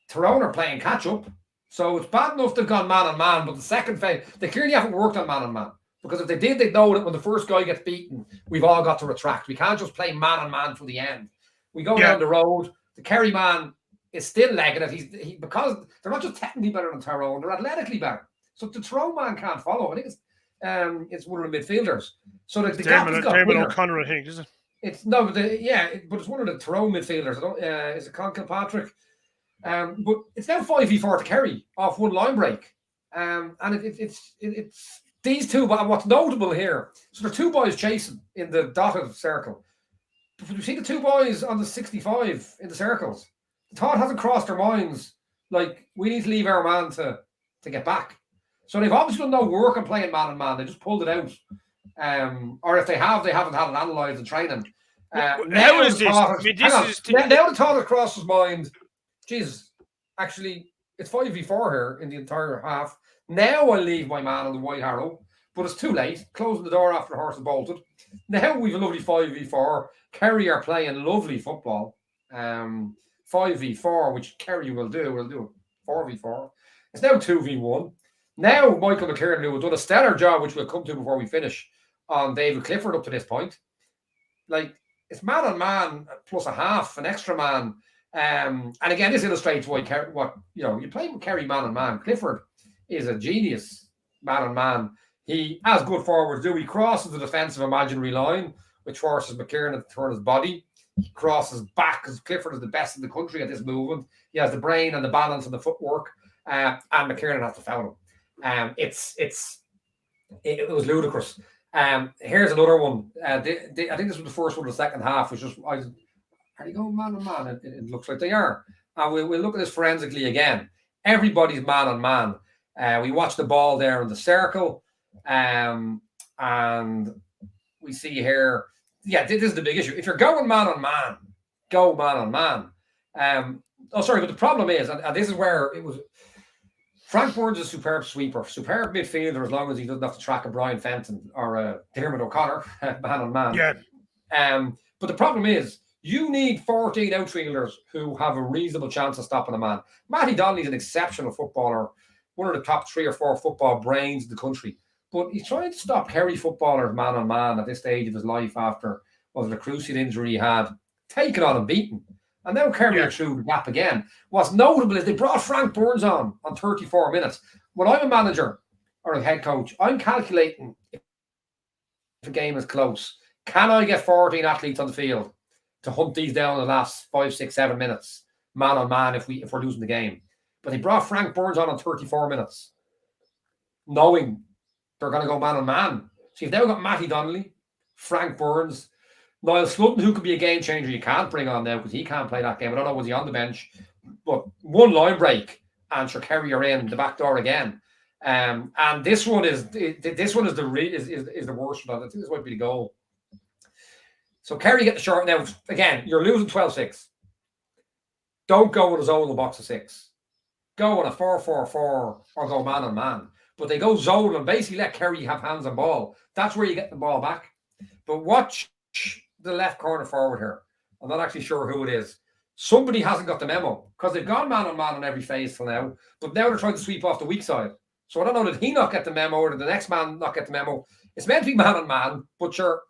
Tyrone are playing catch up. So it's bad enough they've gone man on man, but the second phase, they clearly haven't worked on man on man. Because if they did, they'd know that when the first guy gets beaten, we've all got to retract. We can't just play man on man till the end. We go down the road. The Kerry man is still legging it. Because they're not just technically better than Tyrone, they're athletically better. So the Tyrone man can't follow. I think it's one of the midfielders. So the gap has got bigger. O'Connor, I think, is it? It's no, but it's one of the Tyrone midfielders. Is it Con Kilpatrick? But it's now 5v4 to Kerry off one line break. And it's these two, but what's notable here, so there are two boys chasing in the dotted circle. But you see the two boys on the 65 in the circles. The thought hasn't crossed their minds, like, we need to leave our man to get back. So they've obviously done no work on playing man and man. They just pulled it out. Or if they have, they haven't had it analysed in training. How is this? I mean, now the thought has crossed his mind, Jesus, actually, it's 5v4 here in the entire half. Now I'll leave my man on the White Harrow, but it's too late. Closing the door after the horse is bolted. Now we've a lovely 5v4. Kerry are playing lovely football. 5v4, which Kerry will do. We'll do it 4v4. It's now 2v1. Now Michael McKiernan, who has done a stellar job, which we'll come to before we finish, on David Clifford up to this point. Like, it's man on man plus a half, an extra man. And again, this illustrates why you play with Kerry man on man. Clifford is a genius man on man. He, as good forwards do, he crosses the defensive imaginary line, which forces McKiernan to turn his body. He crosses back because Clifford is the best in the country at this movement. He has the brain and the balance and the footwork, and McKiernan has to foul him. It was ludicrous. Here's another one. I think this was the first one of the second half, which was, are they going man on man? It looks like they are. And we'll look at this forensically again. Everybody's man on man. We watch the ball there in the circle. And we see here, this is the big issue. If you're going man on man, go man on man. But the problem is, and this is where it was, Frank Burns is a superb sweeper, superb midfielder, as long as he doesn't have to track a Brian Fenton or a Dermot O'Connor, man on man. Yeah. But the problem is, you need 14 outfielders who have a reasonable chance of stopping a man. Matty Donnelly's an exceptional footballer, one of the top 3 or 4 football brains in the country. But he's trying to stop Kerry footballers man on man at this stage of his life after the cruciate injury he had, taken on and beaten. And now Kerry are through the gap again. What's notable is they brought Frank Burns on 34 minutes. When I'm a manager or a head coach, I'm calculating if the game is close. Can I get 14 athletes on the field to hunt these down in the last 5, 6, 7 minutes, man on man, if we're losing the game? But they brought Frank Burns on 34 minutes, knowing they're going to go man on man. So you've now got Matty Donnelly, Frank Burns, Niall Slutton, who could be a game changer. You can't bring on now because he can't play that game. I don't know, was he on the bench? But one line break, and sure, Kerry are in the back door again. And this one is the worst one. I think this might be the goal. So Kerry get the short. Now, again, you're losing 12-6. Don't go with a zonal box of 6. Go on a 4-4-4 or go man on man. But they go zone and basically let Kerry have hands on ball. That's where you get the ball back. But watch the left corner forward here. I'm not actually sure who it is. Somebody hasn't got the memo because they've gone man on every phase till now. But now they're trying to sweep off the weak side. So I don't know, did he not get the memo or did the next man not get the memo? It's meant to be man on man, but sure,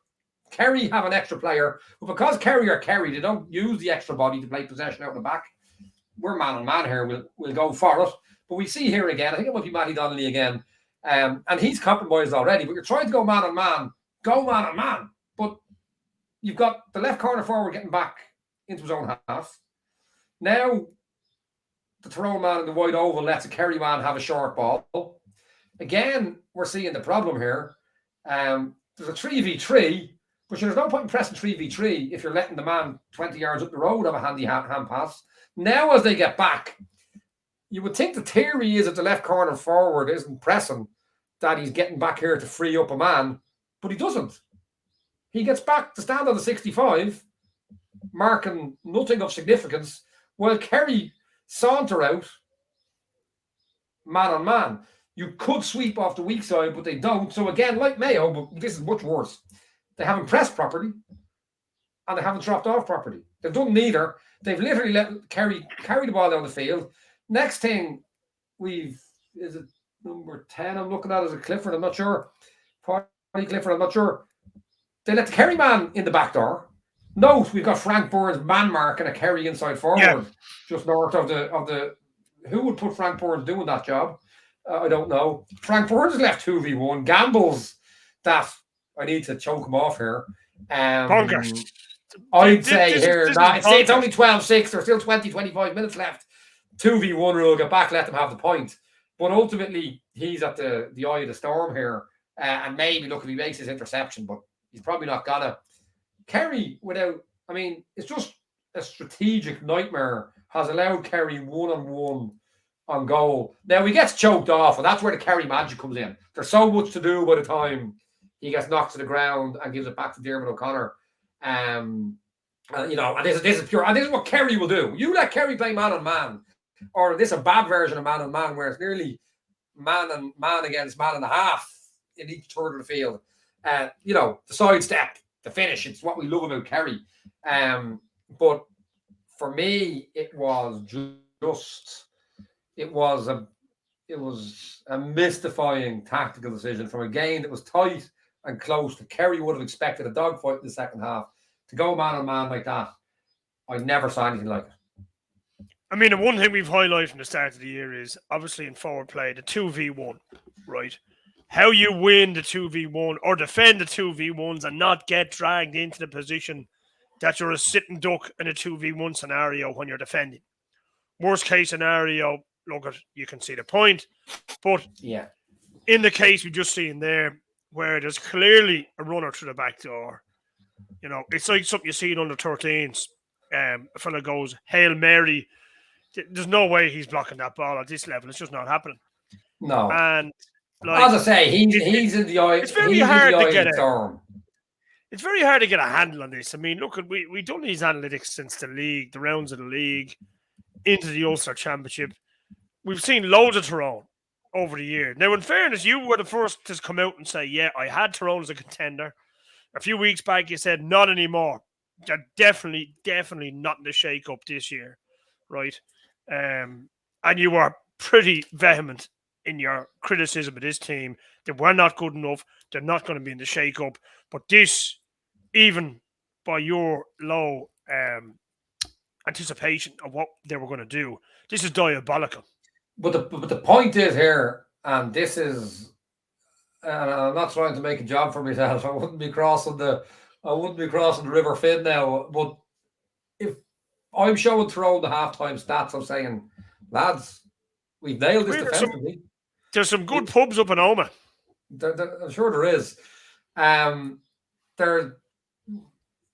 Kerry have an extra player. But because Kerry are Kerry, they don't use the extra body to play possession out in the back. We're man on man here. We'll go for it. But we see here again, I think it might be Matty Donnelly again. And he's compromised already. But you're trying to go man on man. Go man on man. But you've got the left corner forward getting back into his own half. Now, the Tyrone man in the wide oval lets a Kerry man have a short ball. Again, we're seeing the problem here. There's a 3v3, but there's no point in pressing 3v3 if you're letting the man 20 yards up the road have a handy hand pass. Now, as they get back, you would think the theory is that the left corner forward isn't pressing, that he's getting back here to free up a man, but he doesn't. He gets back to stand on the 65, marking nothing of significance, while Kerry saunter out man on man. You could sweep off the weak side, but they don't. So again, like Mayo, but this is much worse. They haven't pressed properly, and they haven't dropped off properly. They've done neither. They've literally let Kerry carry the ball down the field. Next thing, is it number 10? I'm looking at it as a Clifford. I'm not sure. Party Clifford. I'm not sure. They let the Kerry man in the back door. Note we've got Frank Burns man mark and a Kerry inside forward, just north of the. Who would put Frank Burns doing that job? I don't know. Frank Burns left 2v1. Gambles that I need to choke him off here. I'd say here, it's only 12-6. There's still 20, 25 minutes left. 2v1 rule, get back, let them have the point. But ultimately, he's at the eye of the storm here. And maybe, look, if he makes his interception, but he's probably not gonna. Kerry, it's just a strategic nightmare, has allowed Kerry one-on-one on goal. Now, he gets choked off, and that's where the Kerry magic comes in. There's so much to do by the time he gets knocked to the ground and gives it back to Diarmuid O'Connor. And this is pure, and this is what Kerry will do. You let Kerry play man-on-man, or this is a bad version of man-on-man, where it's nearly man against man and a half in each third of the field. The sidestep, the finish, it's what we love about Kerry. But for me, it was a mystifying tactical decision from a game that was tight and close. That Kerry would have expected a dogfight in the second half. To go man on man like that, I never saw anything like it. I mean, the one thing we've highlighted from the start of the year is obviously in forward play, the 2v1, right? How you win the 2v1 or defend the 2v1s and not get dragged into the position that you're a sitting duck in a 2v1 scenario when you're defending. Worst case scenario, look, you can see the point. But yeah, in the case we just seen there, where there's clearly a runner through the back door, it's like something you see in under 13s. A fella goes, Hail Mary. There's no way he's blocking that ball at this level. It's just not happening. No. And as I say, he's in the eye. It's very hard to get storm. It's very hard to get a handle on this. I mean, look, we've done these analytics since the rounds of the league, into the Ulster Championship. We've seen loads of Tyrone over the year. Now, in fairness, you were the first to come out and say, yeah, I had Tyrone as a contender. A few weeks back, you said, not anymore. They're definitely not in the shake-up this year, right? And you were pretty vehement in your criticism of this team. They were not good enough. They're not going to be in the shake-up. But this, even by your low anticipation of what they were going to do, this is diabolical. But the point is here, and this is, and I'm not trying to make a job for myself. I wouldn't be crossing the River Finn now. But if I'm showing Tyrone the halftime stats, I'm saying, lads, we've nailed this defensively. There's some good pubs up in Oma. I'm sure there is.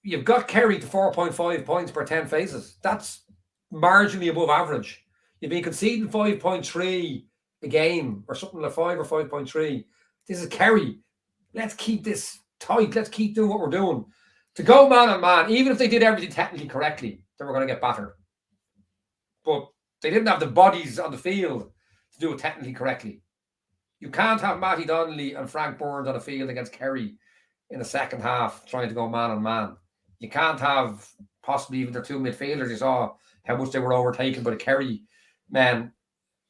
You've got Kerry to 4.5 points per 10 phases. That's marginally above average. You've been conceding 5.3 a game, or something like 5 or 5.3. This is Kerry. Let's keep this tight. Let's keep doing what we're doing. To go man on man, even if they did everything technically correctly, they were going to get battered. But they didn't have the bodies on the field to do it technically correctly. You can't have Matty Donnelly and Frank Burns on the field against Kerry in the second half trying to go man on man. You can't have possibly even their two midfielders. You saw how much they were overtaken by the Kerry men.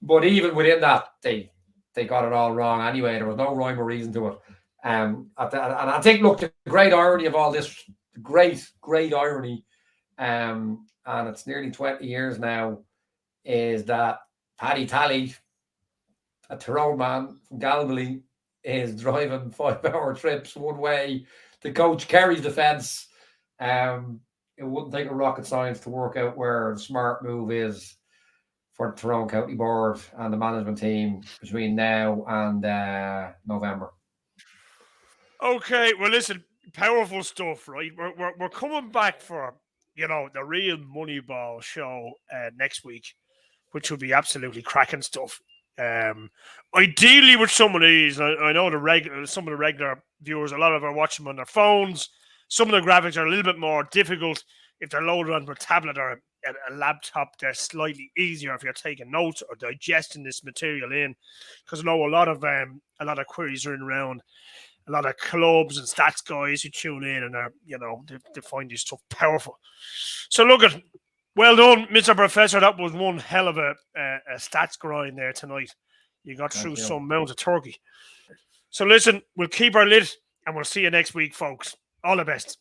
But even within that, they got it all wrong anyway. There was no rhyme or reason to it. And I think, look, the great irony of all this, the great irony, and it's nearly 20 years now, is that Paddy Tally, a Tyrone man from Galway, is driving 5-hour trips one way to coach Kerry's defence. It wouldn't take a rocket science to work out where the smart move is for the Tyrone County Board and the management team between now and November. Okay, well, listen, powerful stuff, right? We're coming back for the real Moneyball show next week, which will be absolutely cracking stuff. Ideally, with some of these, I know some of the regular viewers, a lot of them are watching them on their phones. Some of the graphics are a little bit more difficult if they're loaded onto a tablet or a laptop. They're slightly easier if you're taking notes or digesting this material in, because I know a lot of queries are in around. A lot of clubs and stats guys who tune in and are, they find this stuff powerful. So look at, well done, Mr. Professor. That was one hell of a stats grind there tonight. You got through some amount of turkey. So listen, we'll keep our lid and we'll see you next week, folks. All the best.